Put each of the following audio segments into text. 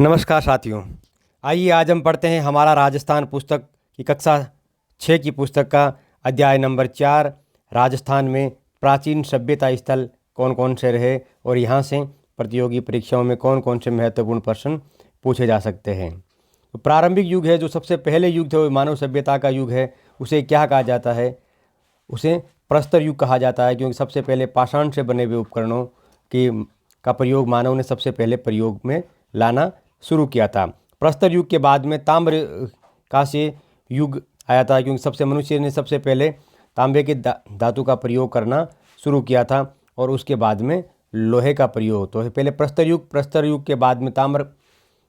नमस्कार साथियों। आइए आज हम पढ़ते हैं हमारा राजस्थान पुस्तक की कक्षा 6 की पुस्तक का अध्याय नंबर 4। राजस्थान में प्राचीन सभ्यता स्थल कौन कौन से रहे और यहाँ से प्रतियोगी परीक्षाओं में कौन कौन से महत्वपूर्ण प्रश्न पूछे जा सकते हैं। तो प्रारंभिक युग है, जो सबसे पहले युग थे, वो मानव सभ्यता का युग है। उसे क्या कहा जाता है? उसे प्रस्तर युग कहा जाता है, क्योंकि सबसे पहले पाषाण से बने हुए उपकरणों की का प्रयोग मानव ने सबसे पहले प्रयोग में लाना शुरू किया था। प्रस्तर युग के बाद में ताम्र कांस्य युग आया था, क्योंकि मनुष्य ने सबसे पहले तांबे के धातु का प्रयोग करना शुरू किया था और उसके बाद में लोहे का प्रयोग। तो पहले प्रस्तर युग के बाद में ताम्र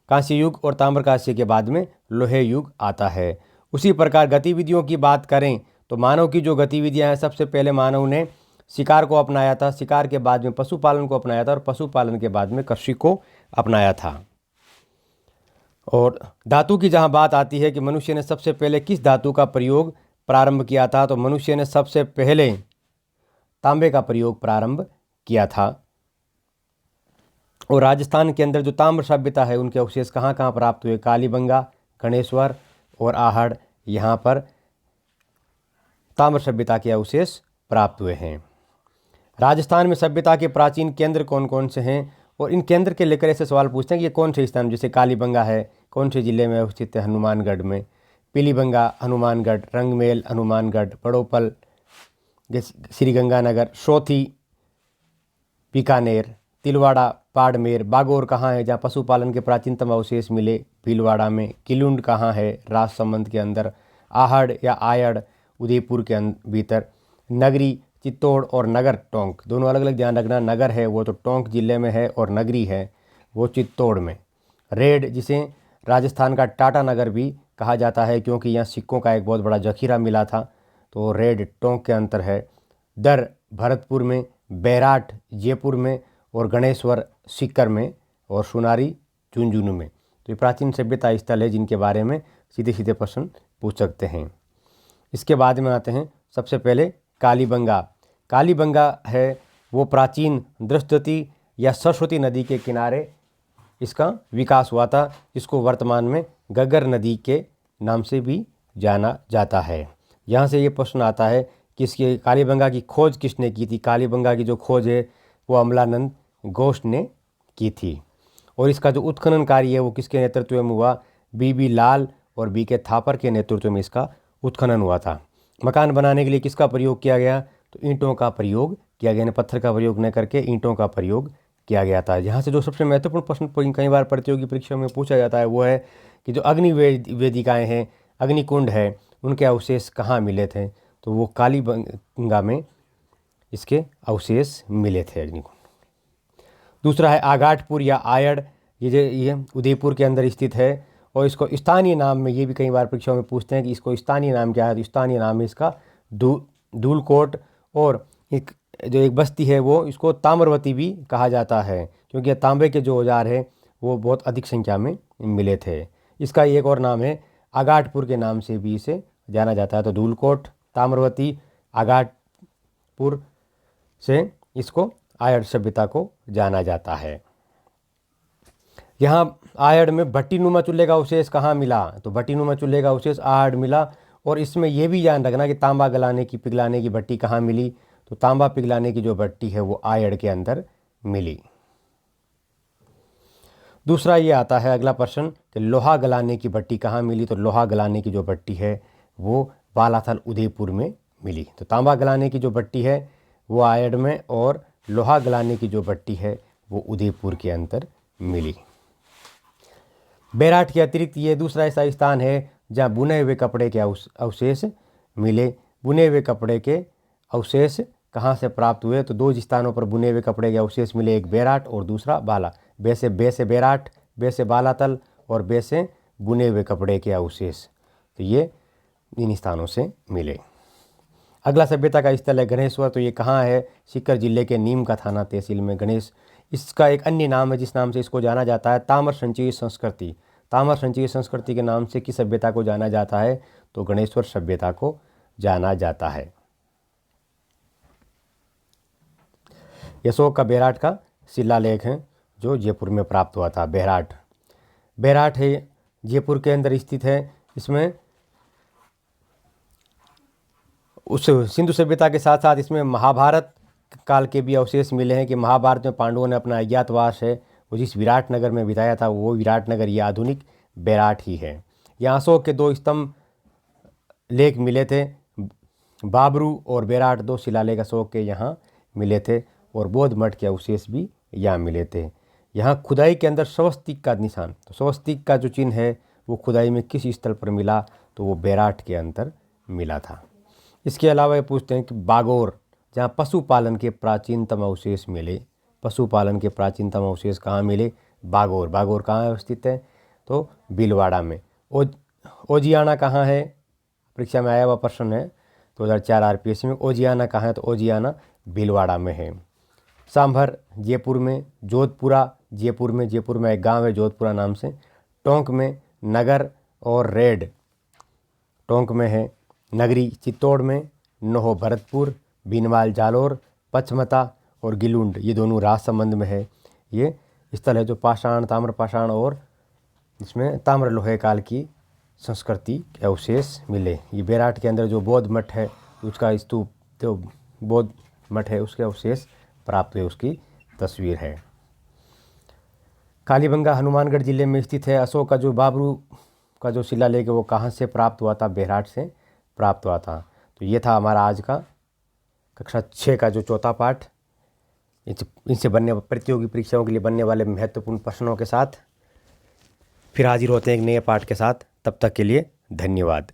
कांस्य युग और ताम्र कांस्य के बाद में लोहे युग आता है। उसी प्रकार गतिविधियों की बात करें तो मानव की जो गतिविधियां हैं, सबसे पहले मानव ने शिकार को अपनाया था, शिकार के बाद में पशुपालन को अपनाया था और पशुपालन के बाद में कृषि को अपनाया था। और धातु की जहां बात आती है कि मनुष्य ने सबसे पहले किस धातु का प्रयोग प्रारंभ किया था, तो मनुष्य ने सबसे पहले तांबे का प्रयोग प्रारंभ किया था। और राजस्थान के अंदर जो ताम्र सभ्यता है, उनके अवशेष कहाँ कहाँ प्राप्त हुए? कालीबंगा, गणेश्वर और आहड़, यहाँ पर ताम्र सभ्यता के अवशेष प्राप्त हुए हैं। राजस्थान में सभ्यता के प्राचीन केंद्र कौन कौन से हैं और इन केंद्र के लेकर ऐसे सवाल पूछते हैं कि ये कौन से स्थान, जैसे कालीबंगा है, कौन से जिले में स्थित है? हनुमानगढ़ में। पीलीबंगा हनुमानगढ़, रंगमेल हनुमानगढ़, बड़ोपल श्रीगंगानगर, सोथी बीकानेर, तिलवाड़ा बाड़मेर। बागौर कहाँ है, जहाँ पशुपालन के प्राचीनतम अवशेष मिले? भीलवाड़ा में। किलुंड कहाँ है? राजसमंद के अंदर। आहड़ या आयड़ उदयपुर के भीतर। नगरी चित्तौड़ और नगर टोंक, दोनों अलग अलग ध्यान रखना। नगर है वो तो टोंक जिले में है और नगरी है वो चित्तौड़ में। रेड, जिसे राजस्थान का टाटा नगर भी कहा जाता है, क्योंकि यहाँ सिक्कों का एक बहुत बड़ा जखीरा मिला था, तो रेड टोंक के अंतर है। दर भरतपुर में, बैराट जयपुर में और गणेश्वर सीकर में और सुनारी झुंझुनू में। तो ये प्राचीन सभ्यता स्थल है जिनके बारे में सीधे सीधे प्रश्न पूछ सकते हैं। इसके बाद में आते हैं सबसे पहले कालीबंगा। कालीबंगा है वो प्राचीन दृष्टवती या सरस्वती नदी के किनारे इसका विकास हुआ था, जिसको वर्तमान में गगर नदी के नाम से भी जाना जाता है। यहाँ से ये प्रश्न आता है कि इसके कालीबंगा की खोज किसने की थी? कालीबंगा की जो खोज है वो अमलानंद गोष्ठ ने की थी। और इसका जो उत्खनन कार्य है वो किसके नेतृत्व में हुआ? बीबी लाल और बीके थापर के नेतृत्व में इसका उत्खनन हुआ था। मकान बनाने के लिए किसका प्रयोग किया गया? तो ईंटों का प्रयोग किया गया, पत्थर का प्रयोग न करके ईंटों का प्रयोग किया गया था। यहाँ से जो सबसे महत्वपूर्ण प्रश्न कई बार प्रतियोगी परीक्षा में पूछा जाता है वो है कि जो अग्नि वेदिकाएँ हैं, अग्निकुंड है, उनके अवशेष कहाँ मिले थे? तो वो कालीबंगा में इसके अवशेष मिले थे, अग्निकुंड। दूसरा है आगाटपुर या आयड़, ये उदयपुर के अंदर स्थित है और इसको स्थानीय नाम में, ये भी कई बार परीक्षाओं में पूछते हैं कि इसको स्थानीय नाम क्या है? तो स्थानीय नाम है इसका धूलकोट। और एक बस्ती है वो, इसको ताम्रवती भी कहा जाता है, क्योंकि तांबे के जो औजार है वो बहुत अधिक संख्या में मिले थे। इसका एक और नाम है आगाटपुर के नाम से भी इसे जाना जाता है। तो धूलकोट, ताम्रवती, आगाटपुर से इसको आयड़ सभ्यता को जाना जाता है। यहाँ आयड़ में भट्टीनुमा चूल्हे का अवशेष कहाँ मिला? तो भट्टीनुमा चूल्हे का अवशेष आयड़ मिला। और इसमें यह भी ध्यान रखना कि तांबा पिघलाने की भट्टी कहाँ मिली? तो तांबा पिघलाने की जो भट्टी है वो आयड़ के अंदर मिली। दूसरा ये आता है अगला प्रश्न कि लोहा गलाने की भट्टी कहाँ मिली? तो लोहा गलाने की जो भट्टी है वो बालाथल उदयपुर में मिली। तो तांबा गलाने की जो भट्टी है वो आयड़ में और लोहा गलाने की जो भट्टी है वो उदयपुर के अंदर मिली। बैराट के अतिरिक्त ये दूसरा ऐसा स्थान है जहाँ बुने हुए कपड़े के अवशेष मिले। बुने हुए कपड़े के अवशेष कहाँ से प्राप्त हुए? तो दो स्थानों पर बुने हुए कपड़े के अवशेष मिले, एक बैराट और दूसरा बाला। बे से बैराट, बे से बालातल और बे से बुने हुए कपड़े के अवशेष, तो ये इन स्थानों से मिले। अगला सभ्यता का स्थल है गणेश्वर। तो ये कहाँ है? सीकर जिले के नीम का थाना तहसील में गणेश। इसका एक अन्य नाम है जिस नाम से इसको जाना जाता है, ताम्र संचयी संस्कृति। ताम्र संचयी संस्कृति के नाम से किस सभ्यता को जाना जाता है? तो गणेश्वर सभ्यता को जाना जाता है। अशोक का बैराट का शिलालेख है जो जयपुर में प्राप्त हुआ था। बैराट बेराट है, जयपुर के अंदर स्थित है। इसमें उस सिंधु सभ्यता के साथ साथ इसमें महाभारत काल के भी अवशेष मिले हैं कि महाभारत में पांडवों ने अपना अज्ञातवास है वो जिस विराट नगर में बिताया था, वो विराट नगर ये आधुनिक बेराट ही है। यहाँ अशोक के 2 स्तंभ लेख मिले थे, बाबरू और बेराट, 2 शिलालेख अशोक के यहाँ मिले थे और बौद्ध मठ के अवशेष भी यहाँ मिले थे। यहाँ खुदाई के अंदर स्वस्तिक का निशान, तो स्वस्तिक का जो चिन्ह है वो खुदाई में किस स्थल पर मिला, तो वो बेराट के अंदर मिला था। इसके अलावा ये पूछते हैं कि बागोर, जहाँ पशुपालन के प्राचीनतम अवशेष मिले, पशुपालन के प्राचीनतम अवशेष कहाँ मिले? बागोर। बागोर कहाँ स्थित है? तो भीलवाड़ा में। ओजियाना कहाँ है? परीक्षा में आया हुआ प्रश्न है 2004 RPSC में। ओजियाना कहाँ है? तो ओजियाना भीलवाड़ा में है। सांभर जयपुर में। जोधपुरा जयपुर में एक गांव है जोधपुरा नाम से। टोंक में नगर और रेड टोंक में है। नगरी चित्तौड़ में। नोहो भरतपुर, बीनवाल जालोर, पचमता और गिलुंड ये दोनों राजसमंद में है। ये स्थल है जो पाषाण, ताम्र पाषाण और इसमें ताम्र लोहे काल की संस्कृति के अवशेष मिले। ये बेराट के अंदर जो बौद्ध मठ है उसका स्तूप, जो बौद्ध मठ है उसके अवशेष प्राप्त हुए, उसकी तस्वीर है। कालीबंगा हनुमानगढ़ जिले में स्थित है। अशोक का जो बाबरू का जो शिलालेख है वो कहाँ से प्राप्त हुआ था? बेराट से प्राप्त हुआ था। तो ये था हमारा आज का कक्षा 6 का जो चौथा पाठ। इनसे बनने प्रतियोगी परीक्षाओं के लिए बनने वाले महत्वपूर्ण प्रश्नों के साथ फिर हाजिर होते हैं एक नए पाठ के साथ। तब तक के लिए धन्यवाद।